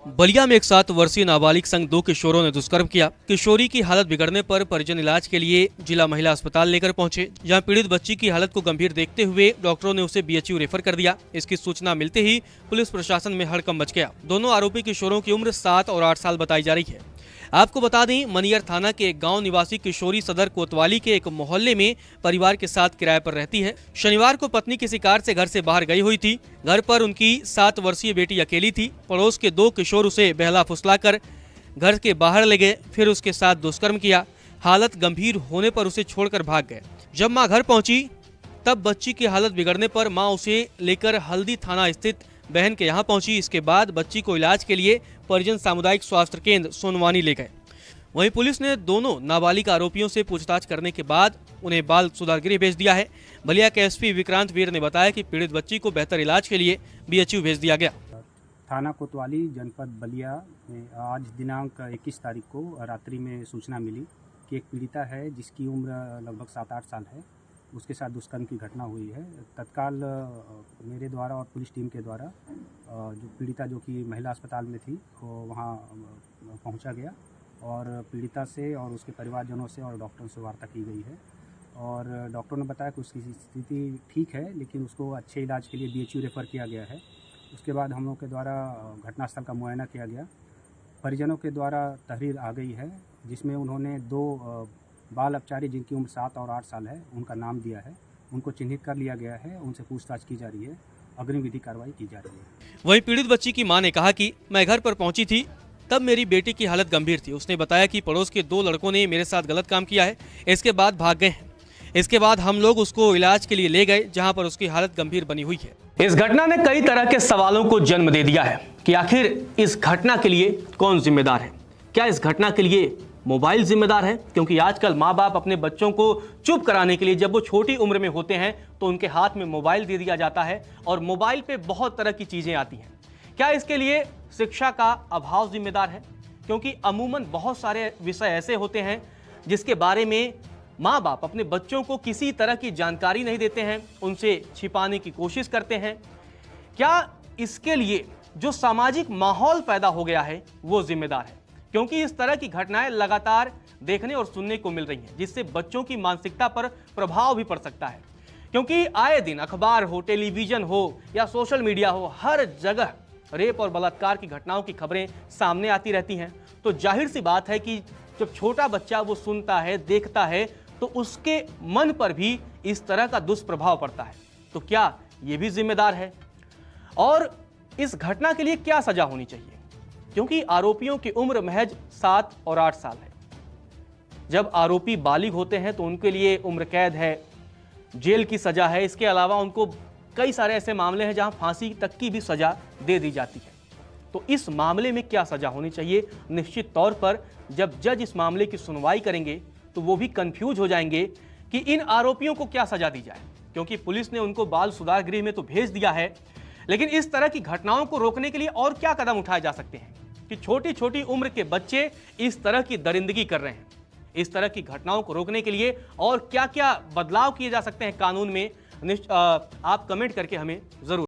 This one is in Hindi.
बलिया में एक 7 वर्षीय नाबालिग संग 2 किशोरों ने दुष्कर्म किया। किशोरी की हालत बिगड़ने पर परिजन इलाज के लिए जिला महिला अस्पताल लेकर पहुंचे, जहां पीड़ित बच्ची की हालत को गंभीर देखते हुए डॉक्टरों ने उसे बीएचयू रेफर कर दिया। इसकी सूचना मिलते ही पुलिस प्रशासन में हड़कंप मच गया। दोनों आरोपी किशोरों की उम्र 7 और 8 साल बताई जा रही है। आपको बता दें, मनियर थाना के एक गांव निवासी किशोरी सदर कोतवाली के एक मोहल्ले में परिवार के साथ किराए पर रहती है। शनिवार को पत्नी किसी कार से घर से बाहर गई हुई थी। घर पर उनकी 7 वर्षीय बेटी अकेली थी। पड़ोस के 2 किशोर उसे बहला फुसलाकर घर के बाहर ले गए, फिर उसके साथ दुष्कर्म किया। हालत गंभीर होने पर उसे छोड़कर भाग गए। जब मां घर पहुंची तब बच्ची की हालत बिगड़ने पर मां उसे लेकर हल्दी थाना स्थित बहन के यहाँ पहुंची। इसके बाद बच्ची को इलाज के लिए परिजन सामुदायिक स्वास्थ्य केंद्र सोनवानी ले गए। वहीं पुलिस ने दोनों नाबालिग आरोपियों से पूछताछ करने के बाद उन्हें बाल सुधार गृह भेज दिया है। बलिया के एसपी विक्रांत वीर ने बताया कि पीड़ित बच्ची को बेहतर इलाज के लिए बीएचयू भेज दिया गया। थाना कोतवाली जनपद बलिया में आज दिनांक 21 तारीख को रात्रि में सूचना मिली कि एक पीड़िता है जिसकी उम्र लगभग 7-8 साल है, उसके साथ दुष्कर्म की घटना हुई है। तत्काल मेरे द्वारा और पुलिस टीम के द्वारा जो पीड़िता जो कि महिला अस्पताल में थी वो वहाँ पहुँचा गया और पीड़िता से और उसके परिवारजनों से और डॉक्टरों से वार्ता की गई है। और डॉक्टरों ने बताया कि उसकी स्थिति ठीक है, लेकिन उसको अच्छे इलाज के लिए बीएचयू रेफ़र किया गया है। उसके बाद हम लोग के द्वारा घटनास्थल का मुआयना किया गया। परिजनों के द्वारा तहरीर आ गई है जिसमें उन्होंने 2 बाल अपचारी जिनकी उम्र 7 और 8 साल है उनका नाम दिया है। उनको चिन्हित कर लिया गया है, उनसे पूछताछ की जा रही है, अग्रिम विधि कार्रवाई की जा रही है। वहीं पीड़ित बच्ची की मां ने कहा कि मैं घर पर पहुंची थी तब मेरी बेटी की हालत गंभीर थी। उसने बताया कि पड़ोस के 2 लड़कों ने मेरे साथ गलत काम किया है, इसके बाद भाग गए हैं। इसके बाद हम लोग उसको इलाज के लिए ले गए, जहां पर उसकी हालत गंभीर बनी हुई है। इस घटना ने कई तरह के सवालों को जन्म दे दिया है कि आखिर इस घटना के लिए कौन जिम्मेदार है। क्या इस घटना के लिए मोबाइल जिम्मेदार है? क्योंकि आजकल माँ बाप अपने बच्चों को चुप कराने के लिए जब वो छोटी उम्र में होते हैं तो उनके हाथ में मोबाइल दे दिया जाता है और मोबाइल पे बहुत तरह की चीजें आती हैं। क्या इसके लिए शिक्षा का अभाव जिम्मेदार है? क्योंकि अमूमन बहुत सारे विषय ऐसे होते हैं जिसके बारे में माँ बाप अपने बच्चों को किसी तरह की जानकारी नहीं देते हैं, उनसे छिपाने की कोशिश करते हैं। क्या इसके लिए जो सामाजिक माहौल पैदा हो गया है वो जिम्मेदार है? क्योंकि इस तरह की घटनाएं लगातार देखने और सुनने को मिल रही हैं, जिससे बच्चों की मानसिकता पर प्रभाव भी पड़ सकता है। क्योंकि आए दिन अखबार हो, टेलीविजन हो या सोशल मीडिया हो, हर जगह रेप और बलात्कार की घटनाओं की खबरें सामने आती रहती हैं। तो जाहिर सी बात है कि जब छोटा बच्चा वो सुनता है, देखता है, तो उसके मन पर भी इस तरह का दुष्प्रभाव पड़ता है। तो क्या ये भी जिम्मेदार है? और इस घटना के लिए क्या सजा होनी चाहिए? क्योंकि आरोपियों की उम्र महज 7 और 8 साल है। जब आरोपी बालिग होते हैं तो उनके लिए उम्र कैद है, जेल की सजा है। इसके अलावा उनको कई सारे ऐसे मामले हैं जहां फांसी तक की भी सजा दे दी जाती है। तो इस मामले में क्या सजा होनी चाहिए? निश्चित तौर पर जब जज इस मामले की सुनवाई करेंगे तो वो भी कंफ्यूज हो जाएंगे कि इन आरोपियों को क्या सजा दी जाए। क्योंकि पुलिस ने उनको बाल सुधार गृह में तो भेज दिया है, लेकिन इस तरह की घटनाओं को रोकने के लिए और क्या कदम उठाए जा सकते हैं कि छोटी छोटी उम्र के बच्चे इस तरह की दरिंदगी कर रहे हैं। इस तरह की घटनाओं को रोकने के लिए और क्या क्या बदलाव किए जा सकते हैं कानून में, आप कमेंट करके हमें जरूर